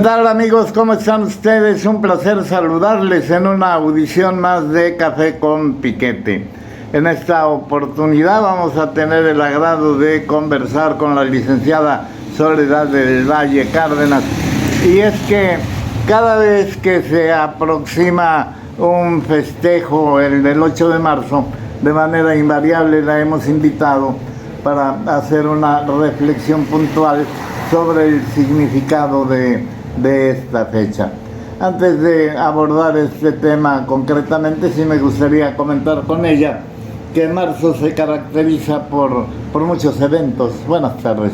tal, amigos? ¿Cómo están ustedes? Un placer saludarles en una audición más de Café con Piquete. En esta oportunidad vamos a tener el agrado de conversar con la licenciada Soledad del Valle Cárdenas. Y es que cada vez que se aproxima un festejo, el del 8 de marzo, de manera invariable la hemos invitado para hacer una reflexión puntual sobre el significado de esta fecha. Antes de abordar este tema concretamente, sí me gustaría comentar con ella que marzo se caracteriza por muchos eventos. Buenas tardes.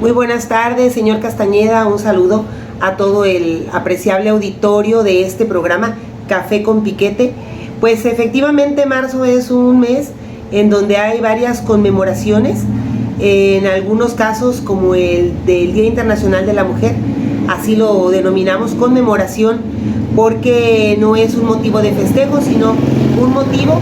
Muy buenas tardes, señor Castañeda. Un saludo a todo el apreciable auditorio de este programa Café con Piquete. Pues efectivamente marzo es un mes en donde hay varias conmemoraciones, en algunos casos como el del Día Internacional de la Mujer, así lo denominamos conmemoración porque no es un motivo de festejo, sino un motivo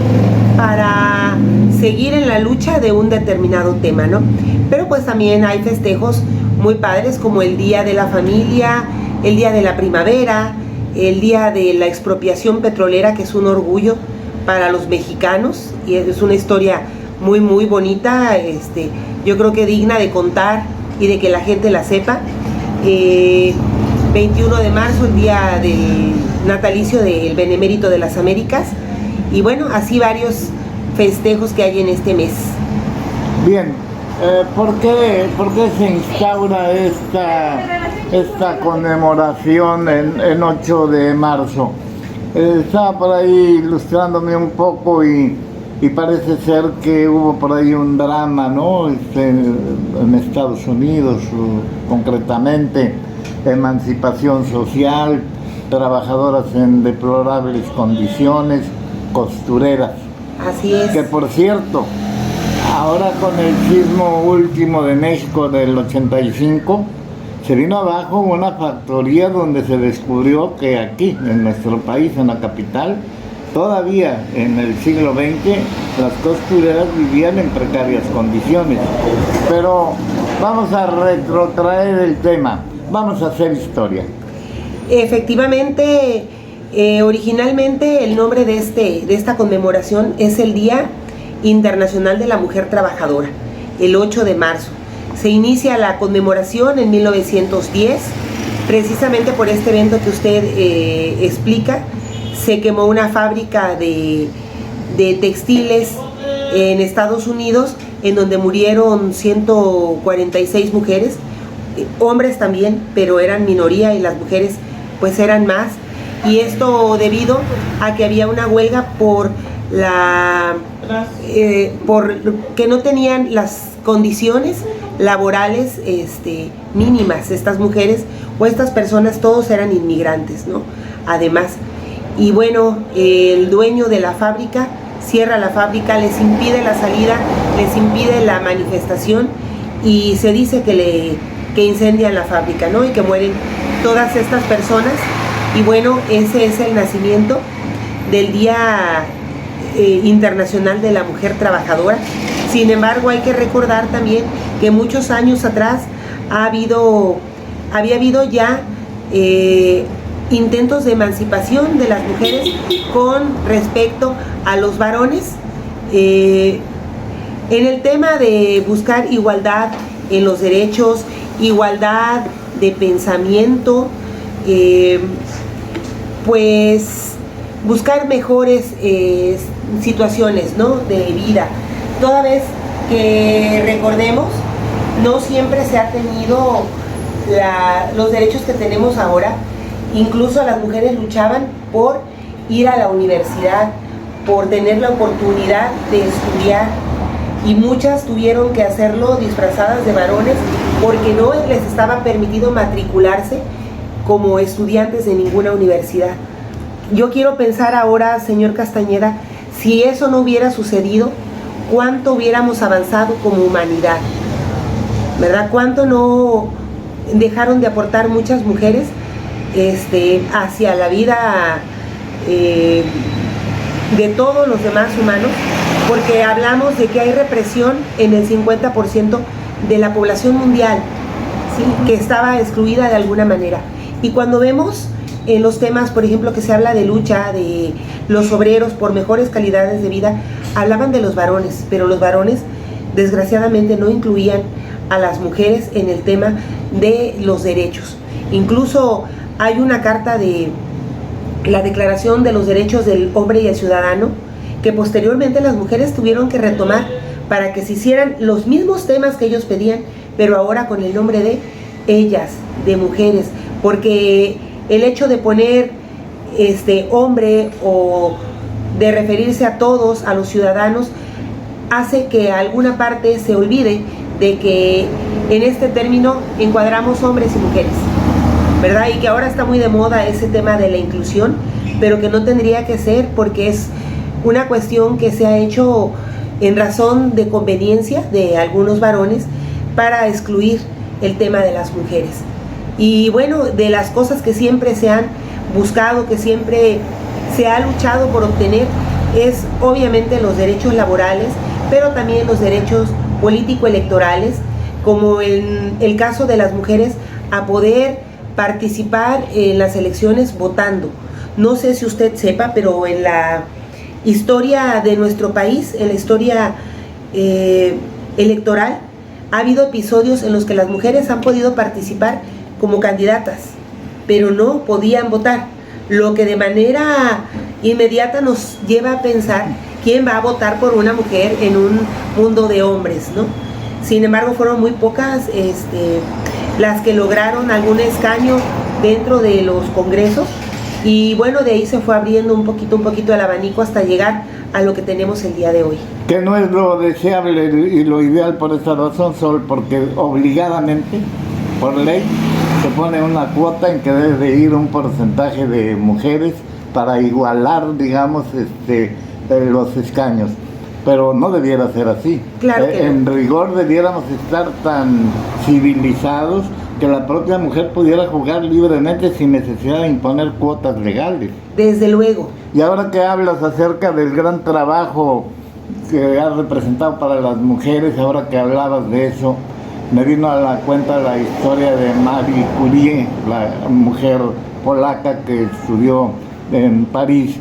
para seguir en la lucha de un determinado tema, ¿no? Pero pues también hay festejos muy padres como el Día de la Familia, el Día de la Primavera, el Día de la Expropiación Petrolera, que es un orgullo para los mexicanos y es una historia muy muy bonita, yo creo que digna de contar y de que la gente la sepa. 21 de marzo, el día del natalicio del Benemérito de las Américas, y bueno, así varios festejos que hay en este mes. Bien, ¿por qué se instaura esta conmemoración en 8 de marzo? Estaba por ahí ilustrándome un poco y parece ser que hubo por ahí un drama, ¿no? En Estados Unidos, concretamente, emancipación social, trabajadoras en deplorables condiciones, costureras. Así es. Que por cierto, ahora con el sismo último de México del 85, se vino abajo una factoría donde se descubrió que aquí, en nuestro país, en la capital, todavía en el siglo XX, las costureras vivían en precarias condiciones. Pero vamos a retrotraer el tema, vamos a hacer historia. Efectivamente, originalmente el nombre de esta conmemoración es el Día Internacional de la Mujer Trabajadora, el 8 de marzo. Se inicia la conmemoración en 1910, precisamente por este evento que usted explica. Se quemó una fábrica de textiles en Estados Unidos, en donde murieron 146 mujeres, hombres también, pero eran minoría y las mujeres pues eran más. Y esto debido a que había una huelga por que no tenían las condiciones laborales mínimas. Estas mujeres o estas personas, todos eran inmigrantes, ¿no? Además. Y bueno, el dueño de la fábrica cierra la fábrica, les impide la salida, les impide la manifestación y se dice que incendian la fábrica, ¿no? Y que mueren todas estas personas. Y bueno, ese es el nacimiento del Día Internacional de la Mujer Trabajadora. Sin embargo, hay que recordar también que muchos años atrás había habido ya intentos de emancipación de las mujeres con respecto a los varones, en el tema de buscar igualdad en los derechos, igualdad de pensamiento, pues buscar mejores situaciones, ¿no?, de vida. Toda vez que recordemos, no siempre se ha tenido los derechos que tenemos ahora. Incluso las mujeres luchaban por ir a la universidad, por tener la oportunidad de estudiar, y muchas tuvieron que hacerlo disfrazadas de varones porque no les estaba permitido matricularse como estudiantes de ninguna universidad. Yo quiero pensar ahora, señor Castañeda, si eso no hubiera sucedido, cuánto hubiéramos avanzado como humanidad, ¿verdad? Cuánto no dejaron de aportar muchas mujeres hacia la vida de todos los demás humanos, porque hablamos de que hay represión en el 50% de la población mundial. ¿sí? Que estaba excluida de alguna manera. Y cuando vemos en los temas, por ejemplo, que se habla de lucha de los obreros por mejores calidades de vida, hablaban de los varones, pero los varones desgraciadamente no incluían a las mujeres en el tema de los derechos. Incluso hay una carta de la Declaración de los Derechos del Hombre y el Ciudadano que posteriormente las mujeres tuvieron que retomar para que se hicieran los mismos temas que ellos pedían, pero ahora con el nombre de ellas, de mujeres, porque el hecho de poner hombre o de referirse a todos, a los ciudadanos, hace que alguna parte se olvide de que en este término encuadramos hombres y mujeres, ¿verdad? Y que ahora está muy de moda ese tema de la inclusión, pero que no tendría que ser, porque es una cuestión que se ha hecho en razón de conveniencia de algunos varones para excluir el tema de las mujeres. Y bueno, de las cosas que siempre se han buscado, que siempre se ha luchado por obtener, es obviamente los derechos laborales, pero también los derechos político-electorales, como en el caso de las mujeres, a poder participar en las elecciones votando. No sé si usted sepa, pero en la historia de nuestro país, en la historia electoral, ha habido episodios en los que las mujeres han podido participar como candidatas, pero no podían votar, lo que de manera inmediata nos lleva a pensar quién va a votar por una mujer en un mundo de hombres, ¿no? Sin embargo, fueron muy pocas las que lograron algún escaño dentro de los congresos, y bueno, de ahí se fue abriendo un poquito el abanico hasta llegar a lo que tenemos el día de hoy. Que no es lo deseable y lo ideal por esta razón, Sol, porque obligadamente, por ley, se pone una cuota en que debe de ir un porcentaje de mujeres para igualar, digamos, los escaños. Pero no debiera ser así. Claro que en rigor debiéramos estar tan civilizados que la propia mujer pudiera jugar libremente sin necesidad de imponer cuotas legales. Desde luego. Y ahora que hablas acerca del gran trabajo que has representado para las mujeres, ahora que hablabas de eso, me vino a la cuenta la historia de Marie Curie, la mujer polaca que estudió en París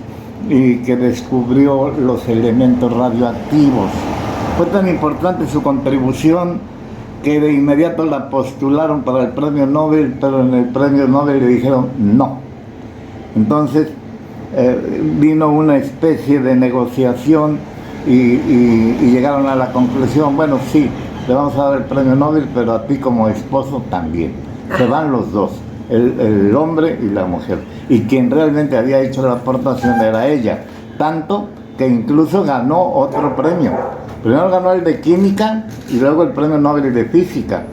y que descubrió los elementos radioactivos. Fue tan importante su contribución que de inmediato la postularon para el premio Nobel, pero en el premio Nobel le dijeron no. Entonces vino una especie de negociación y llegaron a la conclusión, bueno, sí, le vamos a dar el premio Nobel, pero a ti como esposo también. Se van los dos, el hombre y la mujer. Y quien realmente había hecho la aportación era ella, tanto que incluso ganó otro premio. Primero ganó el de química y luego el premio Nobel de física.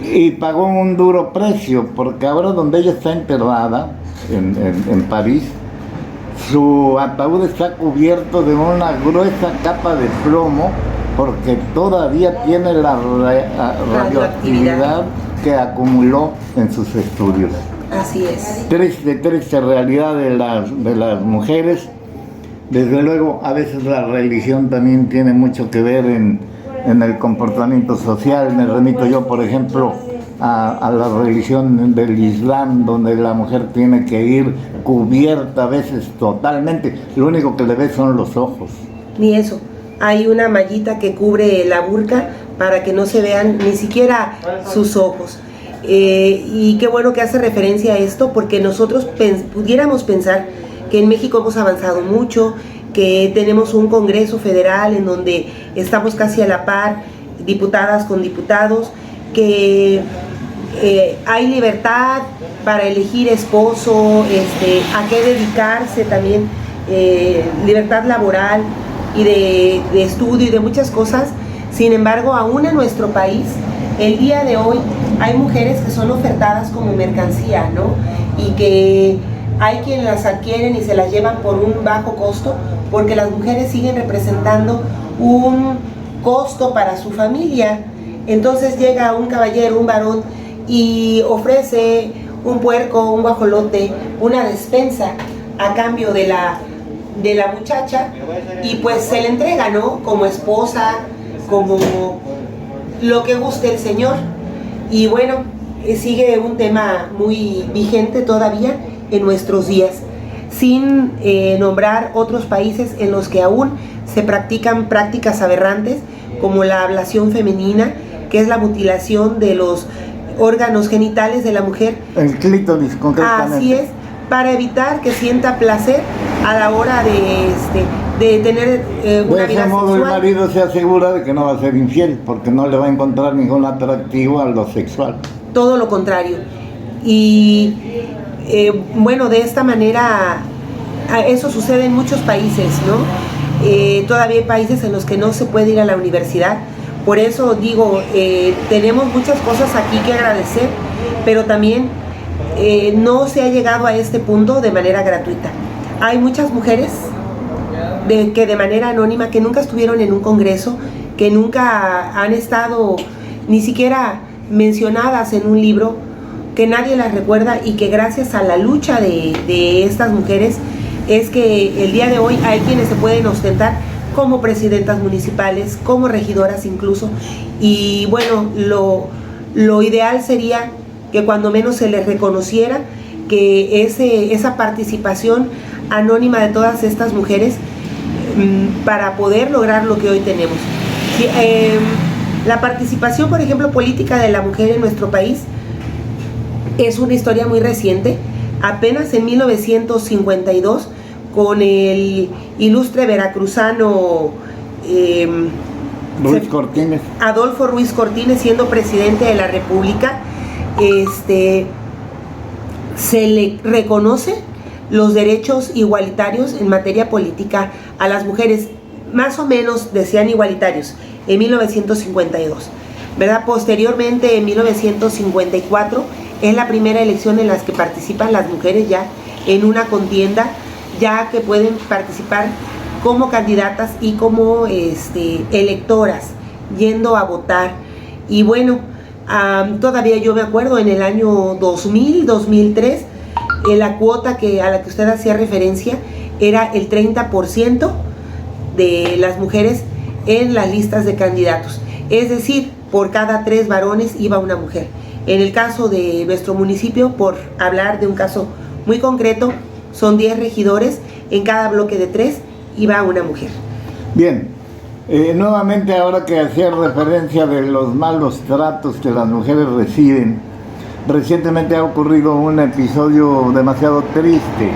Y pagó un duro precio, porque ahora donde ella está enterrada, en París, su ataúd está cubierto de una gruesa capa de plomo, porque todavía tiene la radioactividad que acumuló en sus estudios. Así es. Triste realidad de las mujeres. Desde luego, a veces la religión también tiene mucho que ver en el comportamiento social. Me remito yo, por ejemplo, a la religión del Islam, donde la mujer tiene que ir cubierta a veces totalmente. Lo único que le ve son los ojos. Ni eso. Hay una mallita que cubre la burka para que no se vean ni siquiera sus ojos. Y qué bueno que hace referencia a esto, porque nosotros pudiéramos pensar que en México hemos avanzado mucho, que tenemos un Congreso Federal en donde estamos casi a la par, diputadas con diputados, que hay libertad para elegir esposo, a qué dedicarse también, libertad laboral y de estudio y de muchas cosas. Sin embargo, aún en nuestro país, el día de hoy, hay mujeres que son ofertadas como mercancía, ¿no? Y que hay quienes las adquieren y se las llevan por un bajo costo, porque las mujeres siguen representando un costo para su familia. Entonces llega un caballero, un varón, y ofrece un puerco, un guajolote, una despensa a cambio de la muchacha, y pues se le entrega, ¿no? Como esposa, como lo que guste el señor. Y bueno, sigue un tema muy vigente todavía en nuestros días, sin nombrar otros países en los que aún se practican prácticas aberrantes como la ablación femenina, que es la mutilación de los órganos genitales de la mujer. El clítoris, concretamente. Así es, para evitar que sienta placer a la hora de tener una de vida ese modo sexual. el marido se asegura de que no va a ser infiel, porque no le va a encontrar ningún atractivo a lo sexual. Todo lo contrario. Y bueno, de esta manera eso sucede en muchos países, ¿no? Todavía hay países en los que no se puede ir a la universidad. Por eso digo, tenemos muchas cosas aquí que agradecer, pero también no se ha llegado a este punto de manera gratuita. Hay muchas mujeres que de manera anónima, que nunca estuvieron en un congreso, que nunca han estado ni siquiera mencionadas en un libro, que nadie las recuerda, y que gracias a la lucha de estas mujeres es que el día de hoy hay quienes se pueden ostentar como presidentas municipales, como regidoras incluso. Y bueno, lo ideal sería que cuando menos se les reconociera que esa participación anónima de todas estas mujeres para poder lograr lo que hoy tenemos. La participación, por ejemplo, política de la mujer en nuestro país es una historia muy reciente. Apenas en 1952, con el ilustre veracruzano Ruiz Cortines. Adolfo Ruiz Cortines, siendo presidente de la República, se le reconoce los derechos igualitarios en materia política a las mujeres. Más o menos decían igualitarios en 1952, ¿verdad? Posteriormente, en 1954, es la primera elección en la que participan las mujeres ya en una contienda, ya que pueden participar como candidatas y como electoras, yendo a votar. Y bueno, todavía yo me acuerdo en el año 2000, 2003, la cuota a la que usted hacía referencia era el 30% de las mujeres en las listas de candidatos. Es decir, por cada 3 varones iba una mujer. En el caso de nuestro municipio, por hablar de un caso muy concreto, son 10 regidores, en cada bloque de 3 iba una mujer. Bien, nuevamente ahora que hacía referencia de los malos tratos que las mujeres reciben, recientemente ha ocurrido un episodio demasiado triste.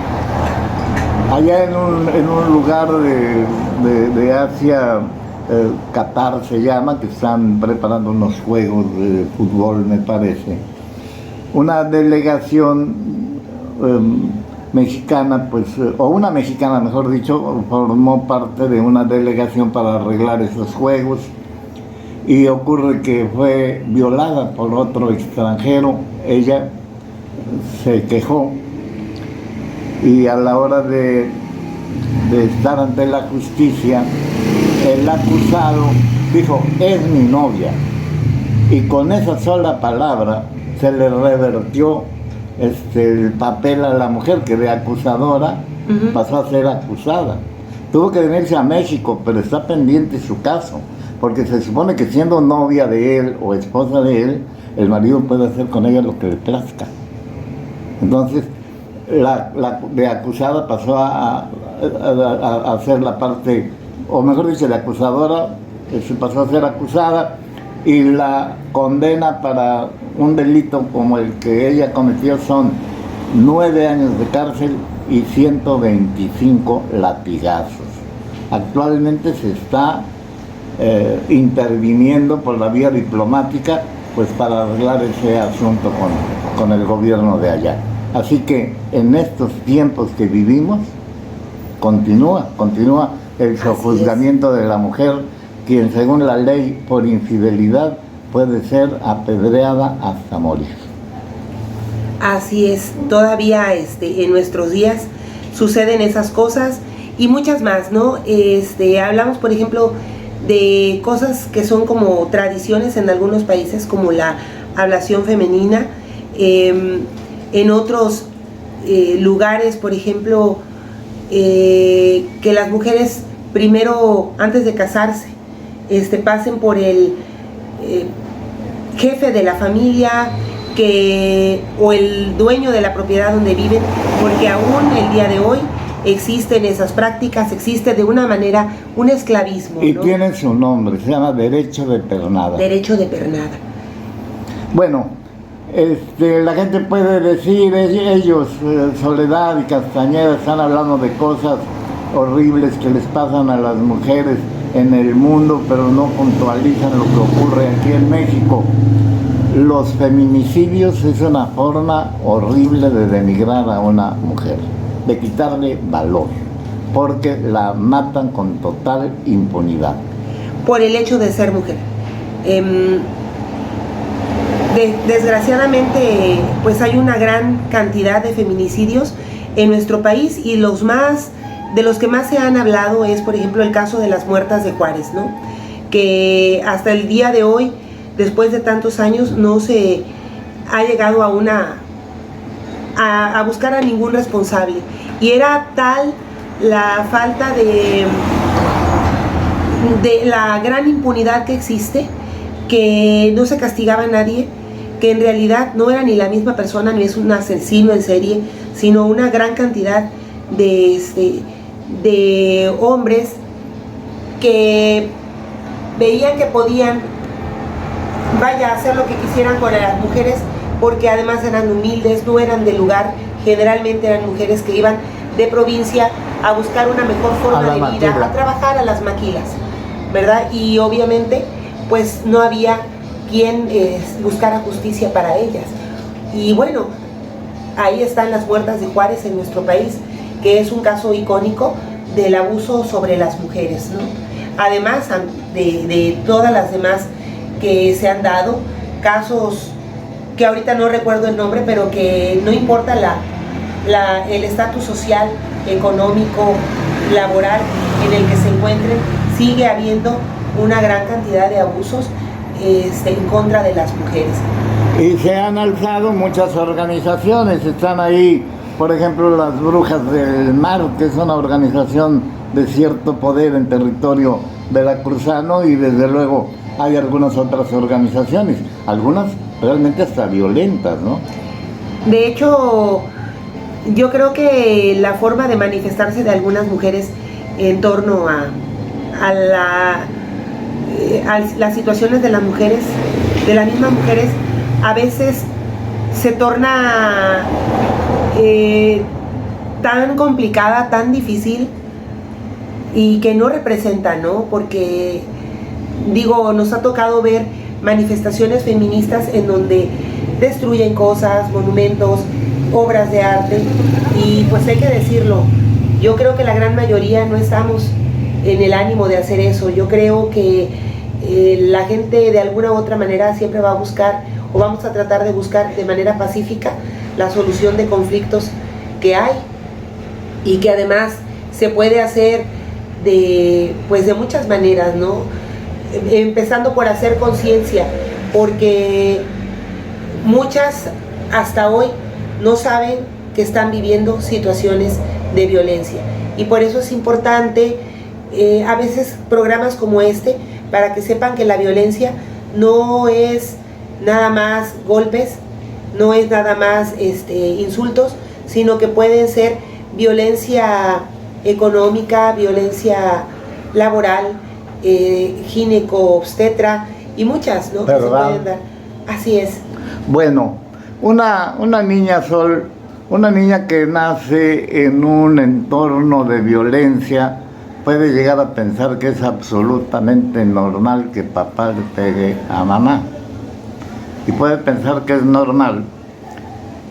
Allá en un lugar de Asia, Qatar se llama, que están preparando unos juegos de fútbol, me parece. Una delegación mexicana, pues, o una mexicana, mejor dicho, formó parte de una delegación para arreglar esos juegos, y ocurre que fue violada por otro extranjero. Ella se quejó, y a la hora de estar ante la justicia, el acusado dijo: es mi novia, y con esa sola palabra se le revertió el papel a la mujer, que de acusadora pasó a ser acusada. Tuvo que venirse a México, pero está pendiente su caso, porque se supone que siendo novia de él o esposa de él, el marido puede hacer con ella lo que le plazca. Entonces, la de acusada pasó a ser la parte, o mejor dicho, la acusadora se pasó a ser acusada, y la condena para un delito como el que ella cometió son 9 años de cárcel y 125 latigazos. Actualmente se está interviniendo por la vía diplomática, pues para arreglar ese asunto con el gobierno de allá. Así que en estos tiempos que vivimos, continúa el sojuzgamiento de la mujer, quien según la ley por infidelidad puede ser apedreada hasta morir. Así es, todavía en nuestros días suceden esas cosas y muchas más, ¿no? Hablamos, por ejemplo, de cosas que son como tradiciones en algunos países, como la ablación femenina. En otros lugares, por ejemplo, que las mujeres primero, antes de casarse, pasen por jefe de la familia o el dueño de la propiedad donde viven, porque aún el día de hoy existen esas prácticas, existe de una manera un esclavismo, Y ¿no? tiene su nombre, se llama derecho de pernada. Derecho de pernada. Bueno, la gente puede decir, ellos, Soledad y Castañeda, están hablando de cosas horribles que les pasan a las mujeres en el mundo, pero no puntualizan lo que ocurre aquí en México. Los feminicidios es una forma horrible de denigrar a una mujer, de quitarle valor, porque la matan con total impunidad. Por el hecho de ser mujer. Desgraciadamente, pues hay una gran cantidad de feminicidios en nuestro país, y de los que más se han hablado es, por ejemplo, el caso de las muertas de Juárez, ¿no? Que hasta el día de hoy, después de tantos años, no se ha llegado a buscar a ningún responsable. Y era tal la falta de la gran impunidad que existe, que no se castigaba a nadie, que en realidad no era ni la misma persona, ni es un asesino en serie, sino una gran cantidad de hombres que veían que podían hacer lo que quisieran con las mujeres, porque además eran humildes, no eran del lugar, generalmente eran mujeres que iban de provincia a buscar una mejor forma de vida, a trabajar a las maquilas, ¿verdad? Y obviamente pues no había quien buscara justicia para ellas. Y bueno, ahí están las muertas de Juárez en nuestro país, que es un caso icónico del abuso sobre las mujeres, ¿no? Además de todas las demás que se han dado, casos que ahorita no recuerdo el nombre, pero que no importa el estatus social, económico, laboral en el que se encuentren, sigue habiendo una gran cantidad de abusos en contra de las mujeres. Y se han alzado muchas organizaciones, están ahí, por ejemplo, las Brujas del Mar, que es una organización de cierto poder en territorio veracruzano, y desde luego hay algunas otras organizaciones, algunas realmente hasta violentas, ¿no? De hecho, yo creo que la forma de manifestarse de algunas mujeres en torno a las situaciones de las mujeres, de las mismas mujeres, a veces se torna tan complicada, tan difícil, y que no representa, ¿no? Porque, digo, nos ha tocado ver manifestaciones feministas en donde destruyen cosas, monumentos, obras de arte, y pues hay que decirlo, yo creo que la gran mayoría no estamos en el ánimo de hacer eso. Yo creo que la gente de alguna u otra manera siempre va a buscar, o vamos a tratar de buscar de manera pacífica, la solución de conflictos que hay, y que además se puede hacer de muchas maneras, ¿no? Empezando por hacer conciencia, porque muchas hasta hoy no saben que están viviendo situaciones de violencia, y por eso es importante a veces programas como este, para que sepan que la violencia no es nada más golpes, no es nada más insultos, sino que pueden ser violencia económica, violencia laboral, gineco-obstetra y muchas, ¿no? Que se pueden dar. Así es. Bueno, una niña, Sol, una niña que nace en un entorno de violencia, puede llegar a pensar que es absolutamente normal que papá le pegue a mamá. Y puede pensar que es normal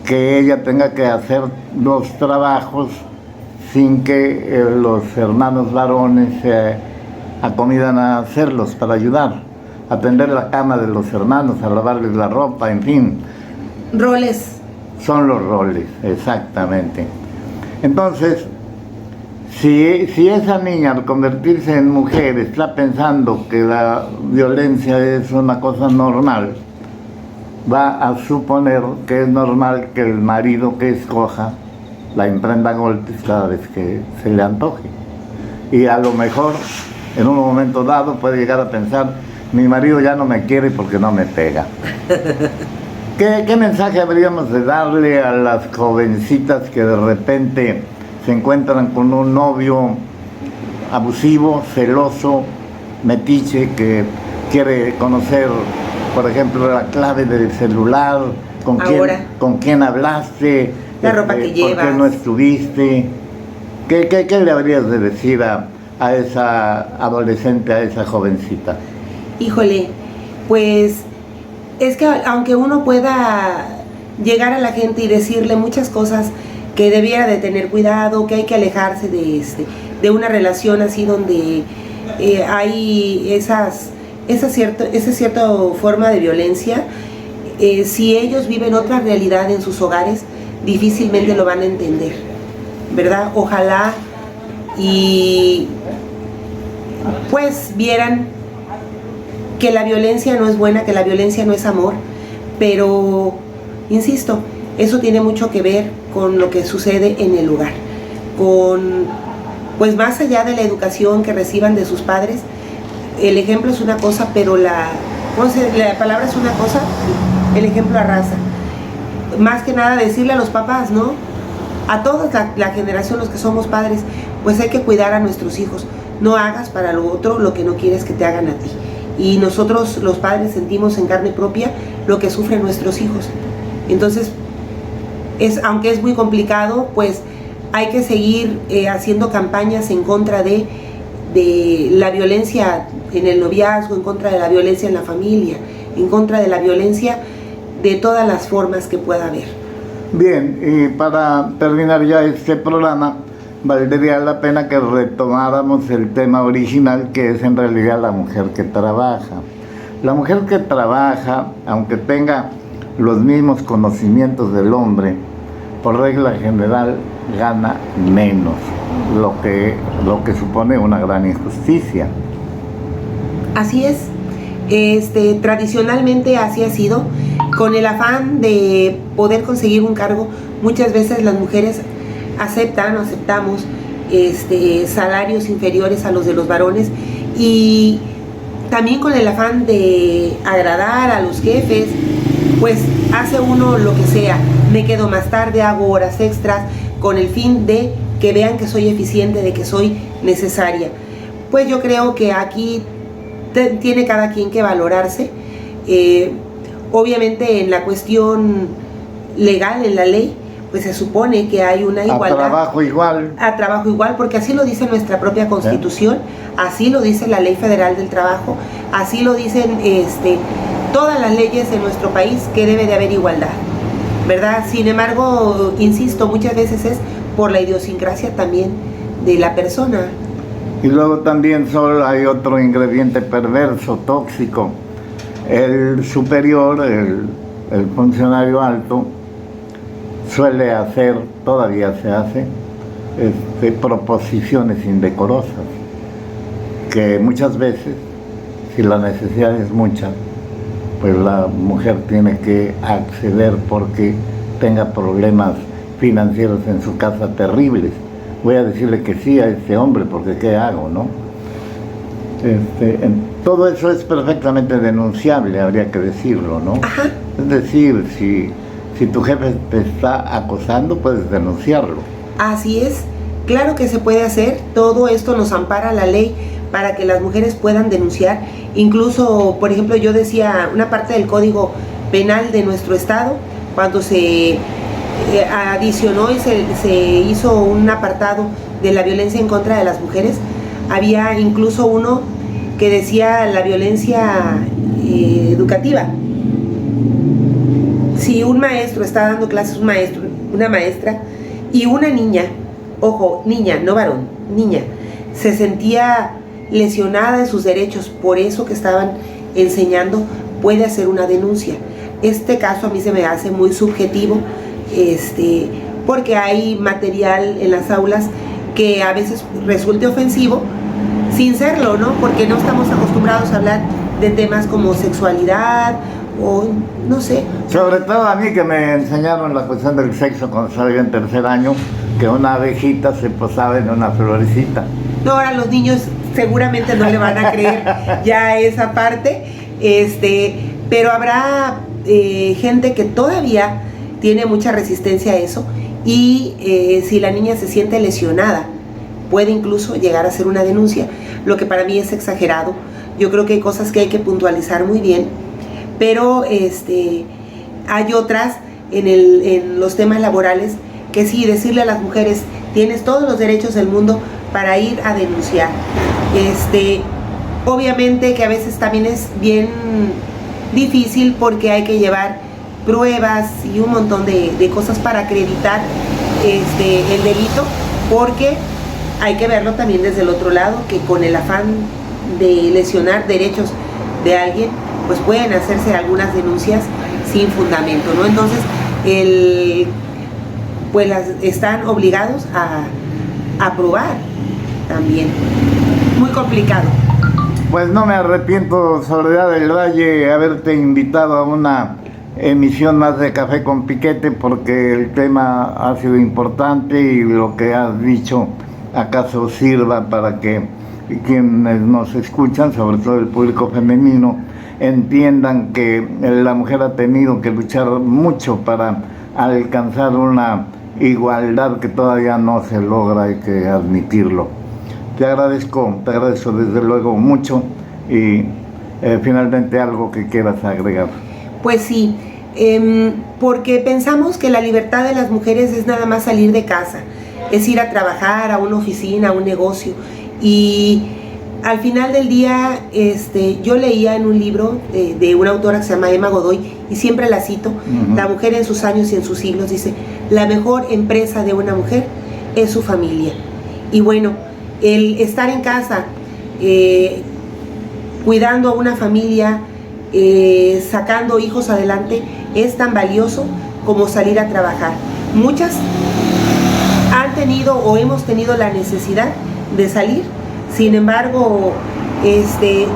que ella tenga que hacer los trabajos sin que los hermanos varones se acomidan a hacerlos para ayudar, a tender la cama de los hermanos, a lavarles la ropa, en fin. Roles. Son los roles, exactamente. Entonces, si esa niña al convertirse en mujer está pensando que la violencia es una cosa normal, va a suponer que es normal que el marido que escoja la emprenda golpes cada vez que se le antoje. Y a lo mejor, en un momento dado, puede llegar a pensar mi marido ya no me quiere porque no me pega. ¿Qué mensaje habríamos de darle a las jovencitas que de repente se encuentran con un novio abusivo, celoso, metiche, que quiere conocer, por ejemplo, la clave del celular, con quién hablaste, la ropa que llevas, por qué no estuviste? ¿Qué le habrías de decir a esa adolescente, a esa jovencita? Híjole, pues es que aunque uno pueda llegar a la gente y decirle muchas cosas, que debiera de tener cuidado, que hay que alejarse de una relación así donde hay esa cierta forma de violencia, si ellos viven otra realidad en sus hogares, difícilmente lo van a entender, ¿verdad? Ojalá y pues vieran que la violencia no es buena, que la violencia no es amor, pero insisto, eso tiene mucho que ver con lo que sucede en el hogar, pues más allá de la educación que reciban de sus padres. El ejemplo es una cosa, pero la palabra es una cosa, el ejemplo arrasa. Más que nada decirle a los papás, ¿no? A toda la generación, los que somos padres, pues hay que cuidar a nuestros hijos. No hagas para lo otro lo que no quieres que te hagan a ti. Y nosotros los padres sentimos en carne propia lo que sufren nuestros hijos. Entonces, aunque es muy complicado, pues hay que seguir haciendo campañas en contra de la violencia en el noviazgo, en contra de la violencia en la familia, en contra de la violencia de todas las formas que pueda haber. Bien, y para terminar ya este programa, valdría la pena que retomáramos el tema original, que es en realidad la mujer que trabaja. La mujer que trabaja, aunque tenga los mismos conocimientos del hombre, por regla general gana menos, lo que supone una gran injusticia. Así es, tradicionalmente así ha sido. Con el afán de poder conseguir un cargo, muchas veces las mujeres aceptamos salarios inferiores a los de los varones, y también con el afán de agradar a los jefes, pues hace uno lo que sea, me quedo más tarde, hago horas extras, con el fin de que vean que soy eficiente, de que soy necesaria. Pues yo creo que aquí tiene cada quien que valorarse. Obviamente en la cuestión legal, en la ley, pues se supone que hay una igualdad. A trabajo igual. A trabajo igual, porque así lo dice nuestra propia Constitución, así lo dice la Ley Federal del Trabajo, así lo dicen todas las leyes en nuestro país, que debe de haber igualdad, ¿verdad? Sin embargo, insisto, muchas veces es por la idiosincrasia también de la persona. Y luego también solo hay otro ingrediente perverso, tóxico. El superior, el funcionario alto, suele hacer, todavía se hace, proposiciones indecorosas, que muchas veces, si la necesidad es mucha, pues la mujer tiene que acceder porque tenga problemas financieros en su casa terribles. Voy a decirle que sí a este hombre, porque ¿qué hago, no? Todo eso es perfectamente denunciable, habría que decirlo, ¿no? Ajá. Es decir, si tu jefe te está acosando, puedes denunciarlo. Así es, claro que se puede hacer. Todo esto nos ampara la ley para que las mujeres puedan denunciar. Incluso, por ejemplo, yo decía, una parte del Código Penal de nuestro estado, cuando se adicionó y se hizo un apartado de la violencia en contra de las mujeres, había incluso uno que decía la violencia educativa. Si un maestro está dando clases, una maestra, y una niña, ojo, niña, no varón, niña, se sentía lesionada en sus derechos por eso que estaban enseñando, puede hacer una denuncia. Este caso a mí se me hace muy subjetivo, porque hay material en las aulas que a veces resulte ofensivo, sin serlo, ¿no? Porque no estamos acostumbrados a hablar de temas como sexualidad o no sé. Sobre todo a mí, que me enseñaron la cuestión del sexo cuando estaba yo en tercer año, que una abejita se posaba en una florecita. No, ahora los niños seguramente no le van a creer ya esa parte, pero habrá gente que todavía tiene mucha resistencia a eso y si la niña se siente lesionada, puede incluso llegar a hacer una denuncia, lo que para mí es exagerado. Yo creo que hay cosas que hay que puntualizar muy bien, pero hay otras en los temas laborales que sí, decirle a las mujeres, tienes todos los derechos del mundo para ir a denunciar. Obviamente que a veces también es bien difícil porque hay que llevar pruebas y un montón de cosas para acreditar el delito, porque hay que verlo también desde el otro lado, que con el afán de lesionar derechos de alguien, pues pueden hacerse algunas denuncias sin fundamento, ¿no? Entonces, pues están obligados a probar también. Muy complicado. Pues no me arrepiento, Soledad del Valle, haberte invitado a una emisión más de Café con Piquete, porque el tema ha sido importante y lo que has dicho acaso sirva para que quienes nos escuchan, sobre todo el público femenino, entiendan que la mujer ha tenido que luchar mucho para alcanzar una igualdad que todavía no se logra, hay que admitirlo. Te agradezco desde luego mucho y finalmente algo que quieras agregar. Pues sí, porque pensamos que la libertad de las mujeres es nada más salir de casa, es ir a trabajar a una oficina, a un negocio, y al final del día yo leía en un libro de una autora que se llama Emma Godoy, y siempre la cito, La mujer en sus años y en sus siglos, dice, la mejor empresa de una mujer es su familia. Y bueno, el estar en casa cuidando a una familia, sacando hijos adelante, es tan valioso como salir a trabajar. Muchas han tenido o hemos tenido la necesidad de salir, sin embargo,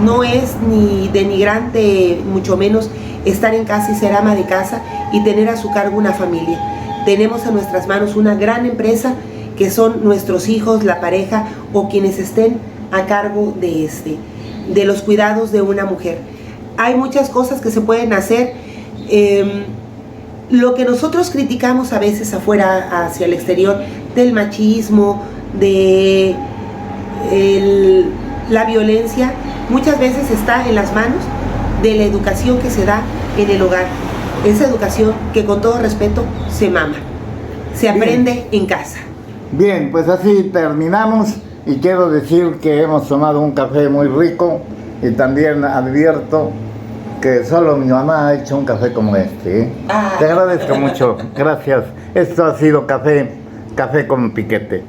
no es ni denigrante, mucho menos, estar en casa y ser ama de casa y tener a su cargo una familia. Tenemos en nuestras manos una gran empresa que son nuestros hijos, la pareja o quienes estén a cargo de los cuidados de una mujer. Hay muchas cosas que se pueden hacer. Lo que nosotros criticamos a veces afuera, hacia el exterior, del machismo, de la violencia, muchas veces está en las manos de la educación que se da en el hogar. Esa educación que, con todo respeto, se mama, se aprende en casa. Bien, pues así terminamos y quiero decir que hemos tomado un café muy rico y también advierto que solo mi mamá ha hecho un café como este, ¿eh? Te agradezco mucho, gracias. Esto ha sido Café con Piquete.